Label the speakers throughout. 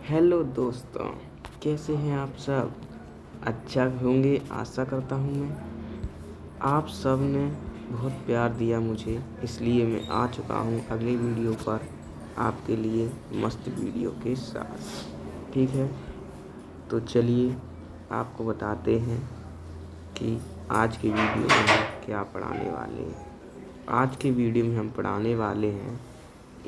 Speaker 1: Hello दोस्तों, कैसे हैं आप सब? अच्छा होंगे आशा करता हूँ मैं। आप सब ने बहुत प्यार दिया मुझे, इसलिए मैं आ चुका हूँ अगले वीडियो पर आपके लिए मस्त वीडियो के साथ। ठीक है, तो चलिए आपको बताते हैं कि आज के वीडियो में हम क्या पढ़ाने वाले हैं। आज के वीडियो में हम पढ़ाने वाले हैं,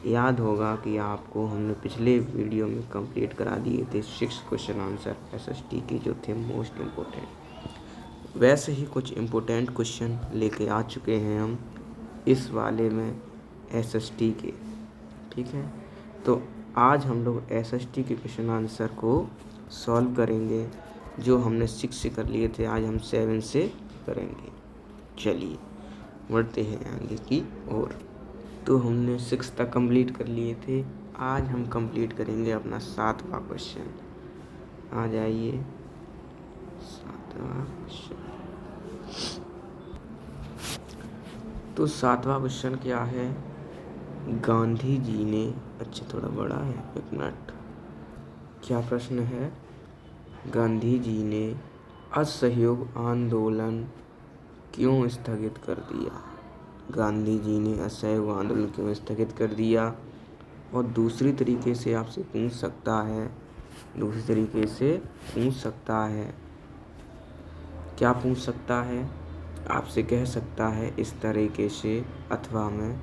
Speaker 1: याद होगा कि आपको हमने पिछले वीडियो में कंप्लीट करा दिए थे 6 क्वेश्चन आंसर एसएसटी के, जो थे मोस्ट इम्पोर्टेंट। वैसे ही कुछ इम्पोर्टेंट क्वेश्चन लेके आ चुके हैं हम इस वाले में एसएसटी के। ठीक है, तो आज हम लोग एसएसटी के क्वेश्चन आंसर को सॉल्व करेंगे। जो हमने 6 से कर लिए थे, आज हम 7 से करेंगे। चलिए बढ़ते हैं आगे की ओर। तो हमने 6 तक कंप्लीट कर लिए थे, आज हम कंप्लीट करेंगे अपना 7वां क्वेश्चन। आ जाइए 7वां क्वेश्चन। तो 7वां क्वेश्चन क्या है? गांधी जी ने, अच्छा थोड़ा बड़ा है, एक मिनट। क्या प्रश्न है? गांधी जी ने असहयोग आंदोलन क्यों स्थगित कर दिया? गांधी जी ने असहयोग आंदोलन क्यों स्थगित कर दिया? और दूसरी तरीके से आपसे पूछ सकता है, क्या पूछ सकता है? आपसे कह सकता है इस तरीके से अथवा में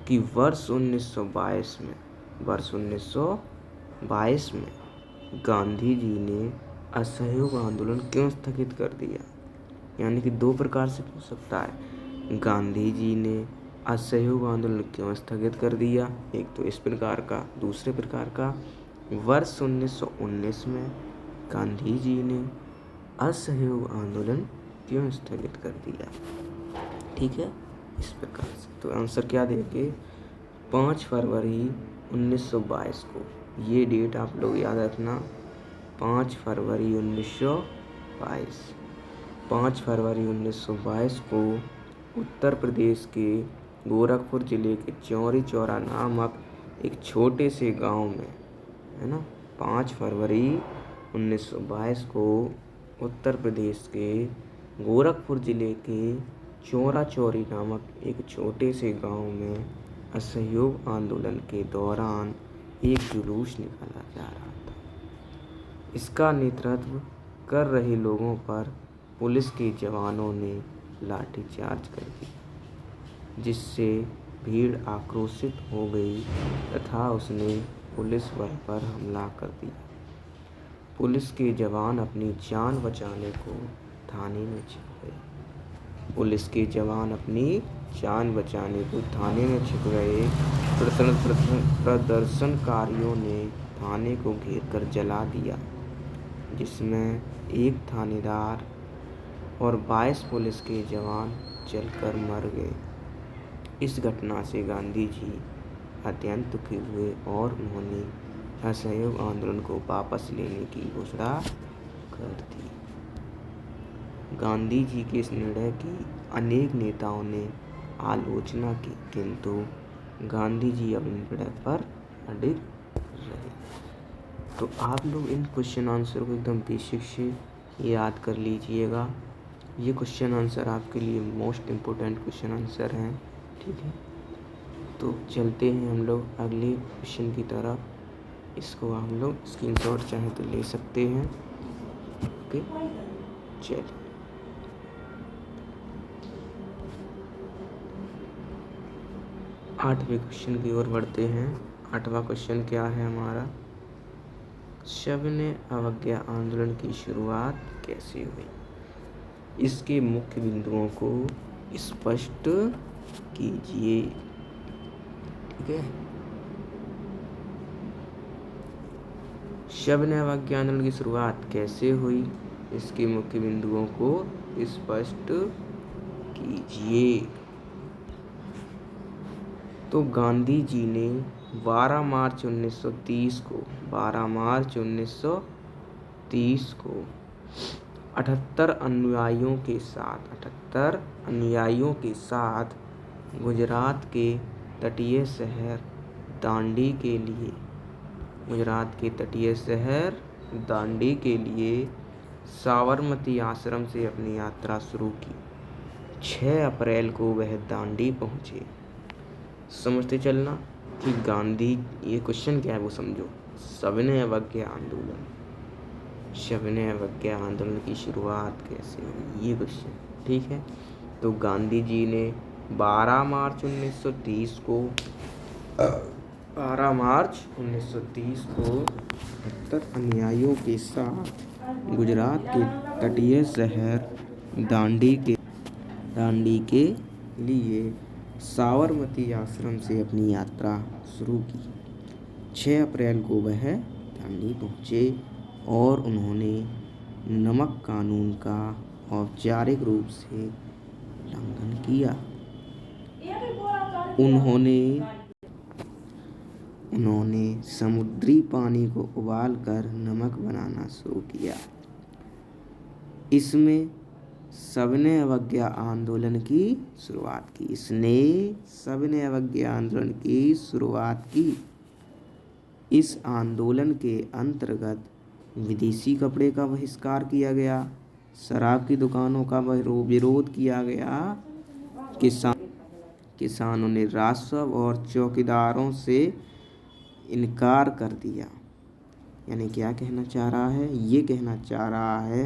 Speaker 1: कि वर्ष 1922 में गांधी जी ने असहयोग आंदोलन क्यों स्थगित कर दिया। यानी कि 2 प्रकार से पूछ सकता है, गांधी जी ने असहयोग आंदोलन क्यों स्थगित कर दिया, एक तो इस प्रकार का। दूसरे प्रकार का, वर्ष 1919 में गांधी जी ने असहयोग आंदोलन क्यों स्थगित कर दिया। ठीक है, इस प्रकार से। तो आंसर क्या देंगे? 5 फरवरी 1922 को, ये डेट आप लोग याद रखना, 5 फरवरी 1922। 5 फरवरी 1922 को उत्तर प्रदेश के गोरखपुर जिले के चौरी चौरा नामक एक छोटे से गांव में, है ना, 5 फरवरी 1922 को उत्तर प्रदेश के गोरखपुर जिले के चौरा चौरी नामक एक छोटे से गांव में असहयोग आंदोलन के दौरान एक जुलूस निकाला जा रहा था। इसका नेतृत्व कर रहे लोगों पर पुलिस के जवानों ने लाठीचार्ज कर दिया, जिससे भीड़ आक्रोशित हो गई तथा उसने पुलिस बल पर हमला कर दिया। पुलिस के जवान अपनी जान बचाने को थाने में छिप गए। प्रदर्शनकारियों ने थाने को घेरकर जला दिया, जिसमें एक थानेदार और 22 पुलिस के जवान जलकर मर गए। इस घटना से गांधी जी अत्यंत दुखी हुए और उन्होंने असहयोग आंदोलन को वापस लेने की घोषणा कर दी। गांधी जी के इस निर्णय की अनेक नेताओं ने आलोचना की, किंतु गांधी जी अपने निर्णय पर अडिग रहे। तो आप लोग इन क्वेश्चन आंसर को एकदम बेसिक से याद कर लीजिएगा। ये क्वेश्चन आंसर आपके लिए मोस्ट इम्पोर्टेंट क्वेश्चन आंसर हैं। ठीक है, तो चलते हैं हम लोग अगले क्वेश्चन की तरफ। इसको हम लोग स्क्रीनशॉट चाहे तो ले सकते हैं। ओके, चलिए 8वें क्वेश्चन की ओर बढ़ते हैं। 8वां क्वेश्चन क्या है हमारा? सविनय अवज्ञा आंदोलन की शुरुआत कैसे हुई? इसके मुख्य बिंदुओं को स्पष्ट कीजिए। ठीक है, सविनय अवज्ञा आंदोलन की शुरुआत कैसे हुई, इसके मुख्य बिंदुओं को स्पष्ट कीजिए। तो गांधी जी ने 12 मार्च 1930 को 78 अनुयायियों के साथ गुजरात के तटीय शहर दांडी के लिए गुजरात के तटीय शहर दांडी के लिए साबरमती आश्रम से अपनी यात्रा शुरू की। 6 अप्रैल को वह दांडी पहुँचे। समझते चलना कि गांधी, ये क्वेश्चन क्या है वो समझो। सविनय अवज्ञा आंदोलन, सविनय अवज्ञा आंदोलन की शुरुआत कैसे हुई, ये क्वेश्चन, ठीक है। तो गांधी जी ने 12 मार्च 1930 को 70 अनुयायियों के साथ गुजरात के तटीय शहर दांडी के लिए साबरमती आश्रम से अपनी यात्रा शुरू की। 6 अप्रैल को वह दांडी पहुँचे और उन्होंने नमक कानून का औपचारिक रूप से उल्लंघन किया। उन्होंने समुद्री पानी को उबालकर नमक बनाना शुरू किया। इसमें सविनय अवज्ञा आंदोलन की शुरुआत की। इस आंदोलन के अंतर्गत विदेशी कपड़े का बहिष्कार किया गया, शराब की दुकानों का विरोध किया गया, किसानों ने राजस्व और चौकीदारों से इनकार कर दिया। यानी क्या कहना चाह रहा है, ये कहना चाह रहा है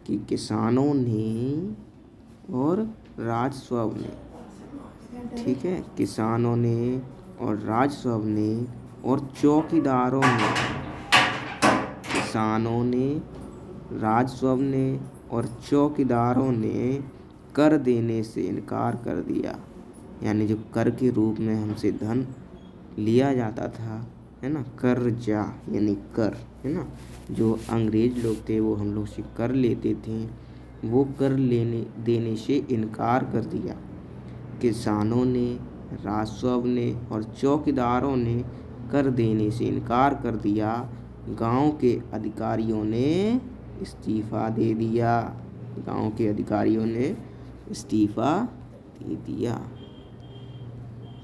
Speaker 1: कि किसानों ने और राजस्व ने, ठीक है, किसानों ने और राजस्व ने और चौकीदारों ने, किसानों ने, राजस्व ने और चौकीदारों ने कर देने से इनकार कर दिया। यानी जो कर के रूप में हमसे धन लिया जाता था, है ना, कर्जा यानी कर, है ना, जो अंग्रेज लोग थे वो हम लोग से कर लेते थे, वो कर देने से इनकार कर दिया। किसानों ने, राजस्व ने और चौकीदारों ने कर देने से इनकार कर दिया। गांव के अधिकारियों ने इस्तीफा दे दिया।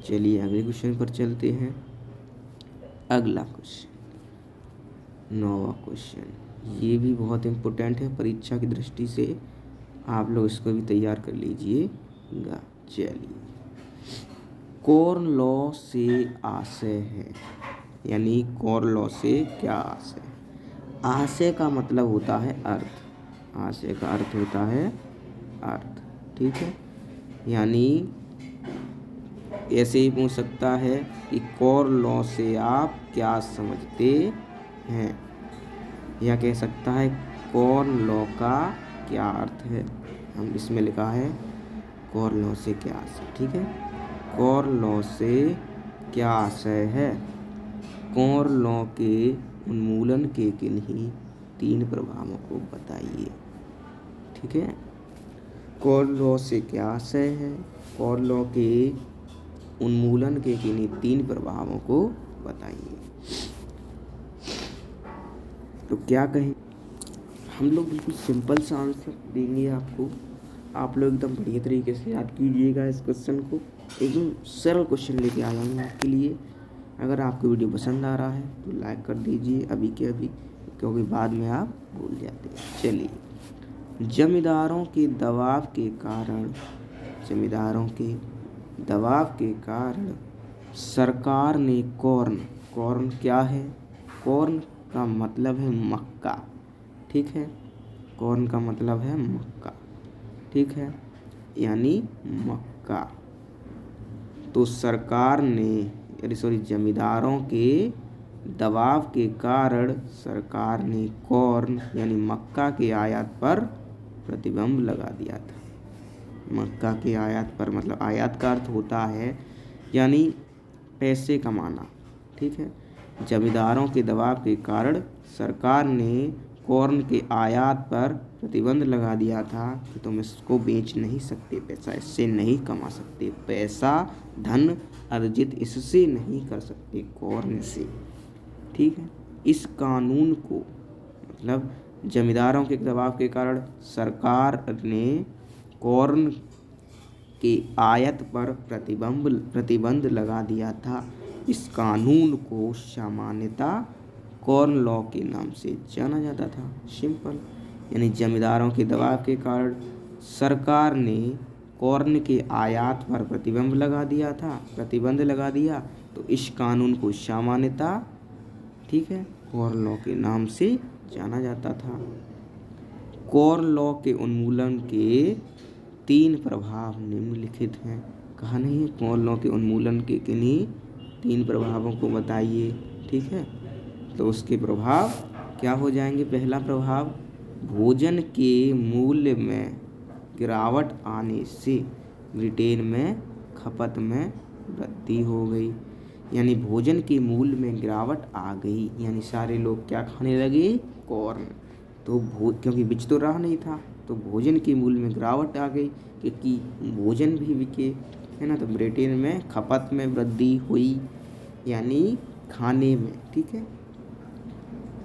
Speaker 1: चलिए अगले क्वेश्चन पर चलते हैं। अगला क्वेश्चन 9वां क्वेश्चन, ये भी बहुत इम्पोर्टेंट है परीक्षा की दृष्टि से, आप लोग इसको भी तैयार कर लीजिएगा। चलिए, कॉर्न लॉ से आशय है, यानी कॉर्न लॉ से क्या आशय है। आशय का मतलब होता है अर्थ, आशय का अर्थ होता है अर्थ, ठीक है। यानी ऐसे ही पूछ सकता है कि कॉर्न लॉ से आप क्या समझते हैं, या कह सकता है कॉर्न लॉ का क्या अर्थ है। हम इसमें लिखा है कॉर्न लॉ से क्या आशय, ठीक है। कॉर्न लॉ से क्या आशय है। कॉर्न लॉ के उन्मूलन के किन्हीं 3 प्रभावों को बताइए, ठीक है। कॉर्न लॉ से क्या आशय है, कॉर्न लॉ के उन्मूलन के किन्हीं 3 प्रभावों को बताइए। तो क्या कहें, हम लोग बिल्कुल सिंपल सा आंसर देंगे आपको। आप लोग एकदम बढ़िया तरीके से याद कीजिएगा इस क्वेश्चन को, एकदम सरल क्वेश्चन लेके आया हूँ आपके लिए। अगर आपको वीडियो पसंद आ रहा है तो लाइक कर दीजिए अभी के अभी, क्योंकि बाद में आप भूल जाते हैं। चलिए, जमींदारों के दबाव के कारण सरकार ने कॉर्न क्या है, कॉर्न का मतलब है मक्का, ठीक है। कॉर्न का मतलब है मक्का, ठीक है, यानी मक्का। तो जमींदारों के दबाव के कारण सरकार ने कॉर्न यानी मक्का के आयात पर प्रतिबंध लगा दिया था। मक्का के आयात पर, मतलब आयात का अर्थ होता है यानी पैसे कमाना, ठीक है। जमींदारों के दबाव के कारण सरकार ने कॉर्न के आयात पर प्रतिबंध लगा दिया था कि तुम इसको बेच नहीं सकते, पैसा इससे नहीं कमा सकते, पैसा धन अर्जित इससे नहीं कर सकते, कॉर्न से, ठीक है। इस कानून को, मतलब जमींदारों के दबाव के कारण सरकार ने कॉर्न के आयात पर प्रतिबंध लगा दिया था। इस कानून को सामान्यतः कॉर्न लॉ के नाम से जाना जाता था। सिंपल, यानी जमींदारों के दबाव के कारण सरकार ने कॉर्न के आयात पर प्रतिबंध लगा दिया, तो इस कानून को सामान्यतः, ठीक है, कॉर्न लॉ के नाम से जाना जाता था। कॉर्न लॉ के उन्मूलन के 3 प्रभाव निम्नलिखित हैं। कहा नहीं है, कॉर्न लॉ के उन्मूलन के किन्हीं 3 प्रभावों को बताइए, ठीक है। तो उसके प्रभाव क्या हो जाएंगे। पहला प्रभाव, भोजन के मूल्य में गिरावट आने से ब्रिटेन में खपत में वृद्धि हो गई। यानी भोजन के मूल्य में गिरावट आ गई, यानी सारे लोग क्या खाने लगे, कॉर्न। तो क्योंकि बिच तो रहा नहीं था, तो भोजन के मूल्य में गिरावट आ गई, क्योंकि भोजन भी बिके, है ना। तो ब्रिटेन में खपत में वृद्धि हुई, यानी खाने में, ठीक है।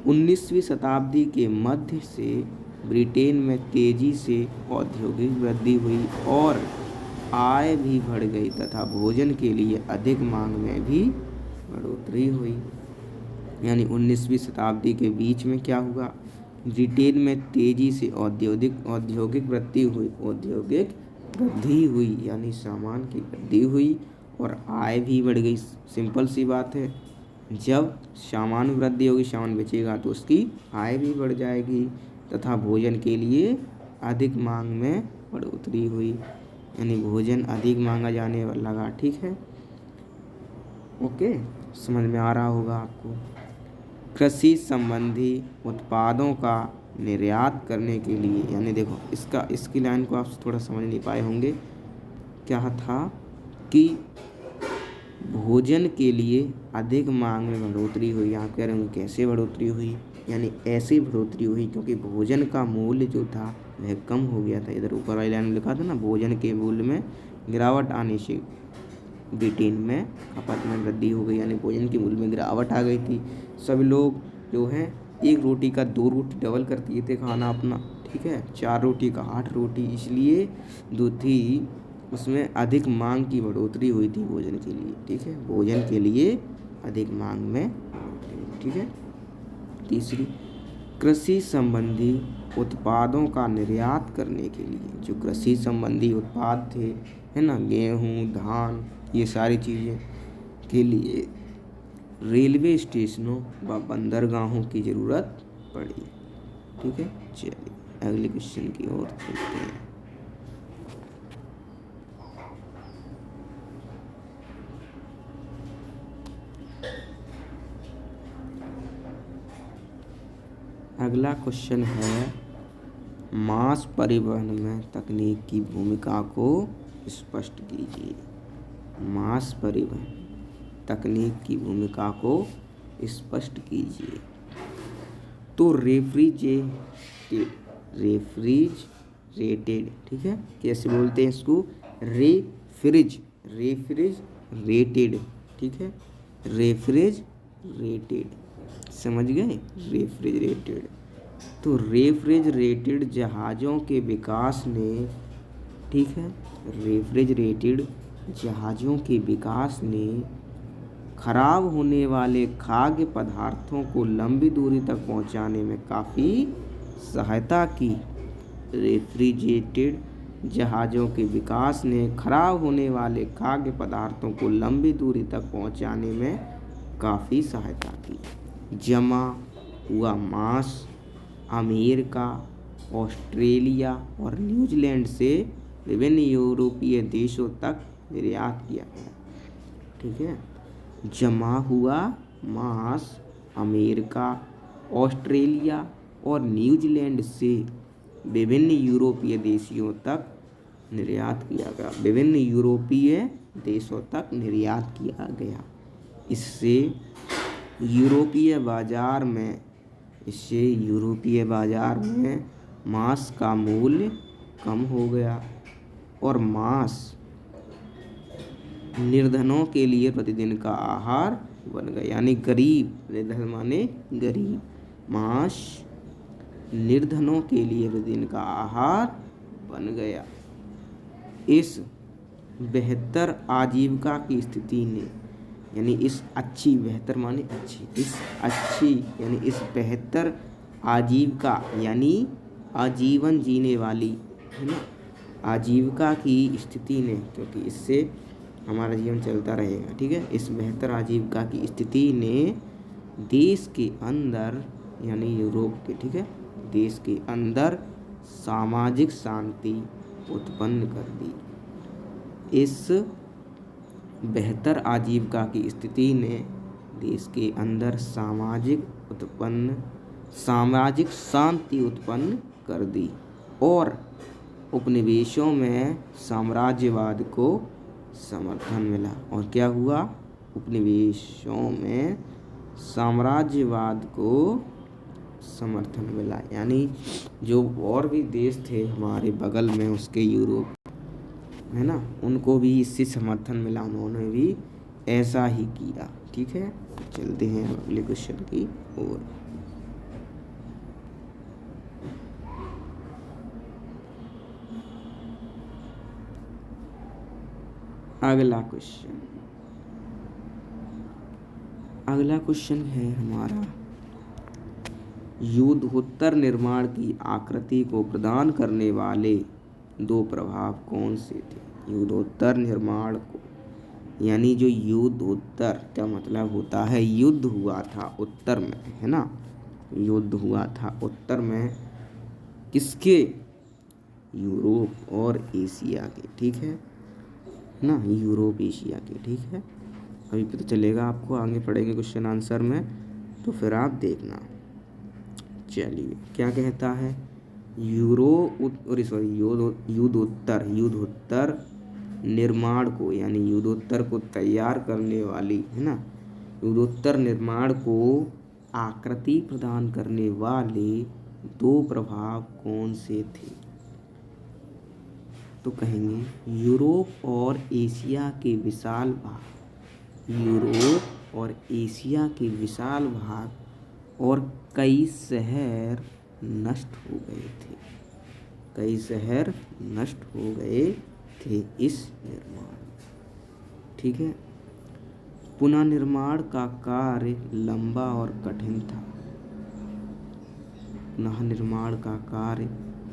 Speaker 1: 19वीं शताब्दी के मध्य से ब्रिटेन में तेजी से औद्योगिक वृद्धि हुई और आय भी बढ़ गई तथा भोजन के लिए अधिक मांग में भी बढ़ोतरी हुई। यानी 19वीं शताब्दी के बीच में क्या हुआ, ब्रिटेन में तेजी से औद्योगिक वृद्धि हुई, यानी सामान की वृद्धि हुई और आय भी बढ़ गई। सिंपल सी बात है, जब सामान वृद्धि होगी, सामान बेचेगा तो उसकी आय भी बढ़ जाएगी तथा भोजन के लिए अधिक मांग में बढ़ोतरी हुई, यानी भोजन अधिक मांगा जाने लगा, ठीक है। ओके, समझ में आ रहा होगा आपको। कृषि संबंधी उत्पादों का निर्यात करने के लिए, यानी देखो इसकी लाइन को आप थोड़ा समझ नहीं पाए होंगे। क्या था कि भोजन के लिए अधिक मांग में बढ़ोतरी हुई। आप कह रहे होंगे कैसे बढ़ोतरी हुई, यानी ऐसी बढ़ोतरी हुई क्योंकि भोजन का मूल्य जो था वह कम हो गया था। इधर ऊपर वाली लाइन में लिखा था ना, भोजन के मूल्य में गिरावट आने से ब्रिटेन में खपत में वृद्धि हो गई, यानी भोजन के मूल्य में गिरावट आ गई थी। सभी लोग जो हैं 1 रोटी का 2 रोटी डबल कर दिए थे खाना अपना, ठीक है। 4 रोटी का 8 रोटी, इसलिए जो थी उसमें अधिक मांग की बढ़ोतरी हुई थी भोजन के लिए, ठीक है। भोजन के लिए अधिक मांग में, ठीक है। तीसरी, कृषि संबंधी उत्पादों का निर्यात करने के लिए, जो कृषि संबंधी उत्पाद थे, है ना, गेहूँ, धान, ये सारी चीज़ें के लिए रेलवे स्टेशनों व बंदरगाहों की ज़रूरत पड़ी, ठीक है। चलिए अगले क्वेश्चन की ओर चलते हैं। अगला क्वेश्चन है, मास परिवहन में तकनीक की भूमिका को स्पष्ट कीजिए। मास परिवहन तकनीक की भूमिका को स्पष्ट कीजिए। तो रेफ्रिजरेटेड, ठीक है, कैसे बोलते हैं इसको, रेफ्रिजरेटेड, ठीक है, रेफ्रिजरेटेड, समझ गए, रेफ्रिजरेटेड। तो रेफ्रिजरेटेड जहाज़ों के विकास ने, ठीक है, रेफ्रिजरेटेड जहाज़ों के विकास ने खराब होने वाले खाद्य पदार्थों को लंबी दूरी तक पहुंचाने में काफ़ी सहायता की। रेफ्रिजरेटेड जहाज़ों के विकास ने खराब होने वाले खाद्य पदार्थों को लंबी दूरी तक पहुंचाने में काफ़ी सहायता की। जमा हुआ मांस अमेरिका, ऑस्ट्रेलिया और न्यूजीलैंड से विभिन्न यूरोपीय देशों तक निर्यात किया गया, ठीक है। जमा हुआ मांस अमेरिका, ऑस्ट्रेलिया और न्यूजीलैंड से विभिन्न यूरोपीय देशों तक निर्यात किया गया, विभिन्न यूरोपीय देशों तक निर्यात किया गया। इससे यूरोपीय बाज़ार में मांस का मूल्य कम हो गया और मांस निर्धनों के लिए प्रतिदिन का आहार बन गया, यानी गरीब, निर्धन माने गरीब, मांस निर्धनों के लिए प्रतिदिन का आहार बन गया। इस बेहतर आजीविका की स्थिति ने यानी इस अच्छी, बेहतर माने अच्छी, इस अच्छी यानी इस बेहतर आजीविका यानी आजीवन जीने वाली, है ना, आजीविका की स्थिति ने, क्योंकि इससे हमारा जीवन चलता रहेगा, ठीक है। इस बेहतर आजीविका की स्थिति ने देश के अंदर यानी यूरोप के, ठीक है, देश के अंदर सामाजिक शांति उत्पन्न कर दी। इस बेहतर आजीविका की स्थिति ने देश के अंदर सामाजिक शांति उत्पन्न कर दी और उपनिवेशों में साम्राज्यवाद को समर्थन मिला। और क्या हुआ? उपनिवेशों में साम्राज्यवाद को समर्थन मिला, यानी जो और भी देश थे हमारे बगल में उसके, यूरोप, है ना, उनको भी इससे समर्थन मिला, उन्होंने भी ऐसा ही किया, ठीक है। चलते हैं अगले क्वेश्चन की ओर। अगला क्वेश्चन है हमारा, युद्धोत्तर निर्माण की आकृति को प्रदान करने वाले दो प्रभाव कौन से थे? युद्धोत्तर निर्माण को, यानी जो युद्धोत्तर का मतलब होता है युद्ध हुआ था उत्तर में, है ना, युद्ध हुआ था उत्तर में किसके? यूरोप और एशिया के, ठीक है ना, यूरोप एशिया के, ठीक है। अभी पता चलेगा आपको, आगे पढ़ेंगे क्वेश्चन आंसर में, तो फिर आप देखना। चलिए क्या कहता है, युद्धोत्तर निर्माण को, यानी युद्धोत्तर को तैयार करने वाली, है ना, युद्धोत्तर निर्माण को आकृति प्रदान करने वाले दो प्रभाव कौन से थे? तो कहेंगे यूरोप और एशिया के विशाल भाग, यूरोप और एशिया के विशाल भाग और कई शहर नष्ट हो गए थे, कई शहर नष्ट हो गए थे इस निर्माण, ठीक है। पुनर्निर्माण का कार्य लंबा और कठिन था, पुनर्निर्माण का कार्य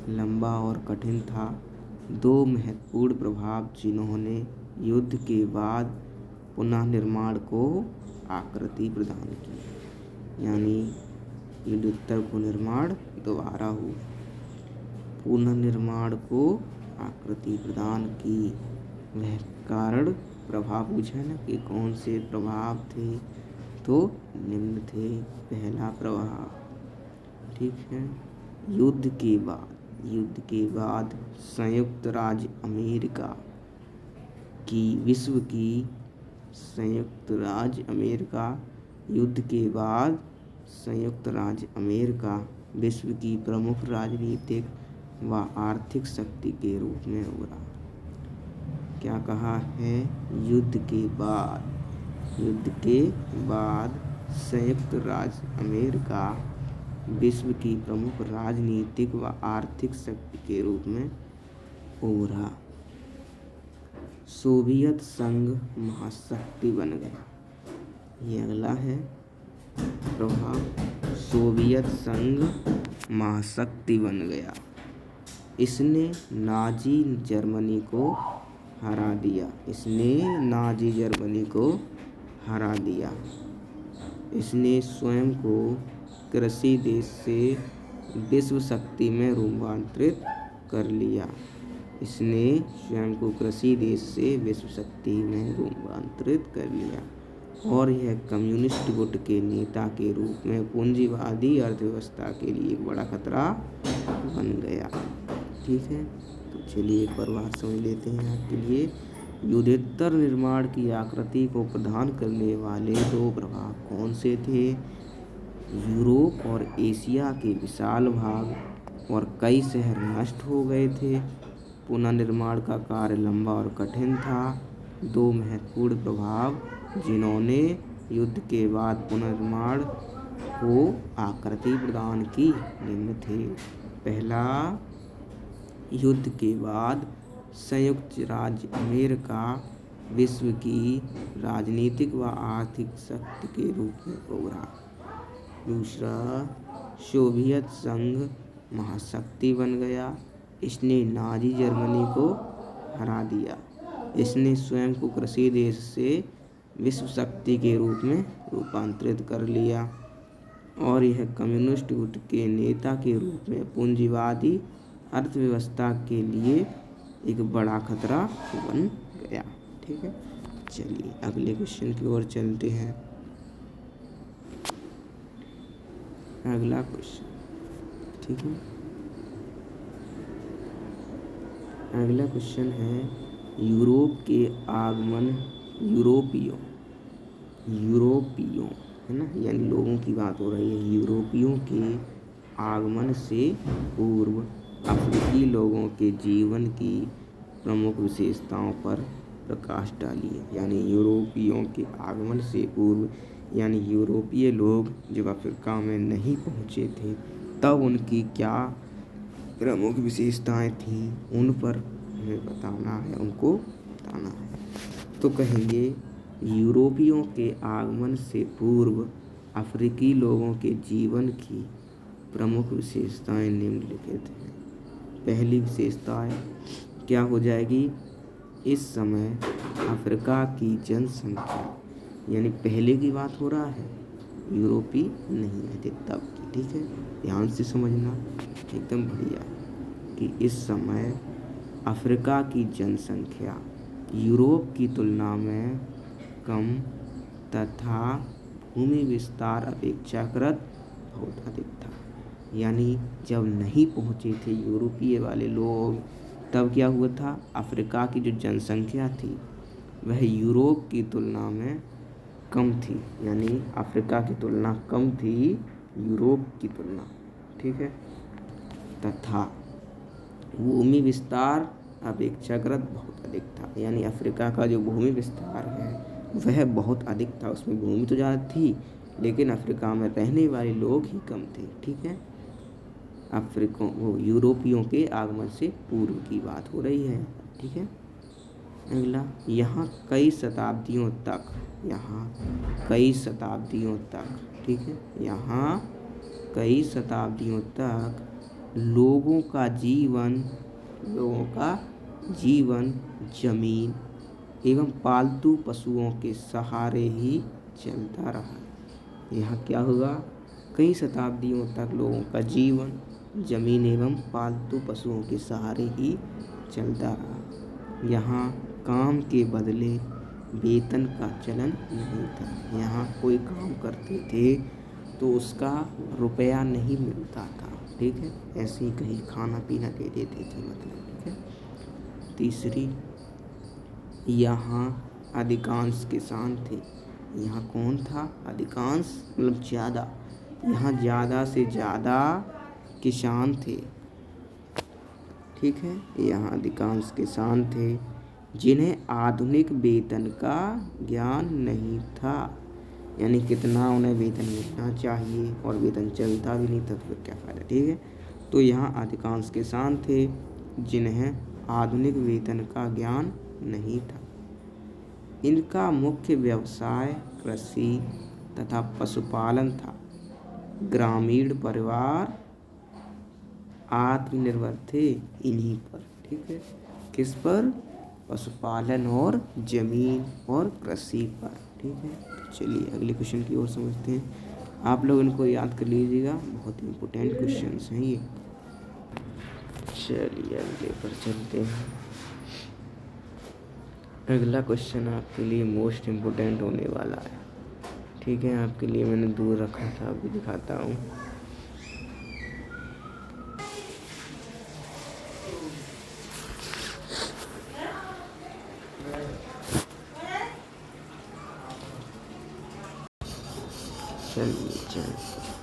Speaker 1: लंबा और कठिन था। दो महत्वपूर्ण प्रभाव जिन्होंने युद्ध के बाद पुनर्निर्माण को आकृति प्रदान की, यानी युद्धोत्तर को निर्माण दोबारा हुआ, पुनर्निर्माण को आकृति प्रदान की, वह कारण प्रभाव पूछा ना कि कौन से प्रभाव थे, तो निम्न थे। पहला प्रभाव, ठीक है, युद्ध के बाद संयुक्त राज्य अमेरिका की युद्ध के बाद संयुक्त राज्य अमेरिका विश्व की प्रमुख राजनीतिक व आर्थिक शक्ति के रूप में उभरा। क्या कहा है? युद्ध के बाद संयुक्त राज्य अमेरिका विश्व की प्रमुख राजनीतिक व आर्थिक शक्ति के रूप में उभरा। सोवियत संघ महाशक्ति बन गया, ये अगला है प्रभाव, सोवियत संघ महाशक्ति बन गया। इसने नाजी जर्मनी को हरा दिया, इसने स्वयं को कृषि देश से विश्व शक्ति में रूपांतरित कर लिया, और यह कम्युनिस्ट गुट के नेता के रूप में पूंजीवादी अर्थव्यवस्था के लिए एक बड़ा खतरा बन गया, ठीक है। तो चलिए एक बार बात समझ लेते हैं आपके लिए। युद्धोत्तर निर्माण की आकृति को प्रदान करने वाले दो प्रभाव कौन से थे? यूरोप और एशिया के विशाल भाग और कई शहर नष्ट हो गए थे। पुनर्निर्माण का कार्य लंबा और कठिन था। दो महत्वपूर्ण प्रभाव जिन्होंने युद्ध के बाद पुनर्निर्माण को आकृति प्रदान की निम्न थे। पहला, युद्ध के बाद संयुक्त राज्य अमेरिका विश्व की राजनीतिक व आर्थिक शक्ति के रूप में उभरा। दूसरा, सोवियत संघ महाशक्ति बन गया। इसने नाजी जर्मनी को हरा दिया। इसने स्वयं को कृषि देश से विश्व शक्ति के रूप में रूपांतरित कर लिया और यह कम्युनिस्ट गुट के नेता के रूप में पूंजीवादी अर्थव्यवस्था के लिए एक बड़ा खतरा बन गया। ठीक है, चलिए अगले क्वेश्चन की ओर चलते हैं। अगला क्वेश्चन, ठीक है, अगला क्वेश्चन है यूरोप के आगमन, यूरोपियों है ना, यानी लोगों की बात हो रही है। यूरोपियों के आगमन से पूर्व अफ्रीकी लोगों के जीवन की प्रमुख विशेषताओं पर प्रकाश डालिए। यानी यूरोपियों के आगमन से पूर्व, यानी यूरोपीय लोग जब अफ्रीका में नहीं पहुँचे थे तब उनकी क्या प्रमुख विशेषताएं थीं, उन पर हमें बताना है, उनको बताना है। तो कहेंगे यूरोपियों के आगमन से पूर्व अफ्रीकी लोगों के जीवन की प्रमुख विशेषताएं निम्नलिखित हैं। पहली विशेषताएं क्या हो जाएगी, इस समय अफ्रीका की जनसंख्या, यानी पहले की बात हो रहा है, यूरोपी नहीं आए थे तब की। ठीक है, ध्यान से समझना, एकदम बढ़िया, कि इस समय अफ्रीका की जनसंख्या यूरोप की तुलना में कम तथा भूमि विस्तार अपेक्षाकृत बहुत अधिक था। यानी जब नहीं पहुँचे थे यूरोपीय वाले लोग तब क्या हुआ था, अफ्रीका की जो जनसंख्या थी वह यूरोप की तुलना में कम थी। यानी अफ्रीका की तुलना कम थी यूरोप की तुलना, ठीक है। तथा भूमि विस्तार अपेक्षाकृत बहुत अधिक था। यानी अफ्रीका का जो भूमि विस्तार है वह बहुत अधिक था। उसमें भूमि तो ज़्यादा थी लेकिन अफ्रीका में रहने वाले लोग ही कम थे। ठीक है, यूरोपियों के आगमन से पूर्व की बात हो रही है। ठीक है, अगला, यहाँ कई शताब्दियों तक, ठीक है, यहाँ कई शताब्दियों तक लोगों का जीवन जमीन एवं पालतू पशुओं के सहारे ही चलता रहा। यहाँ क्या होगा, कई शताब्दियों तक लोगों का जीवन जमीन एवं पालतू पशुओं के सहारे ही चलता रहा। यहाँ काम के बदले वेतन का चलन नहीं था। यहाँ कोई काम करते थे तो उसका रुपया नहीं मिलता था। ठीक है, ऐसे ही कहीं खाना पीना दे देते थे, मतलब। ठीक है, तीसरी, यहाँ अधिकांश किसान थे। यहाँ कौन था, अधिकांश मतलब ज़्यादा, यहाँ ज़्यादा से ज़्यादा किसान थे। ठीक है, यहाँ अधिकांश किसान थे जिन्हें आधुनिक वेतन का ज्ञान नहीं था। यानी कितना उन्हें वेतन मिलना चाहिए और वेतन चलता भी नहीं था तो फिर क्या फ़ायदा। ठीक है, तो यहाँ अधिकांश किसान थे जिन्हें आधुनिक वेतन का ज्ञान नहीं था। इनका मुख्य व्यवसाय कृषि तथा पशुपालन था। ग्रामीण परिवार आत्मनिर्भर थे इन्हीं पर। ठीक है, किस पर, पशुपालन और जमीन और कृषि पर। ठीक है, चलिए अगले क्वेश्चन की ओर समझते हैं। आप लोग इनको याद कर लीजिएगा, बहुत इम्पोर्टेंट क्वेश्चंस हैं ये। चलिए अगले पर चलते हैं। अगला क्वेश्चन आपके लिए मोस्ट इम्पोर्टेंट होने वाला है। ठीक है, आपके लिए मैंने दूर रखा था, अभी दिखाता हूँ। चलिए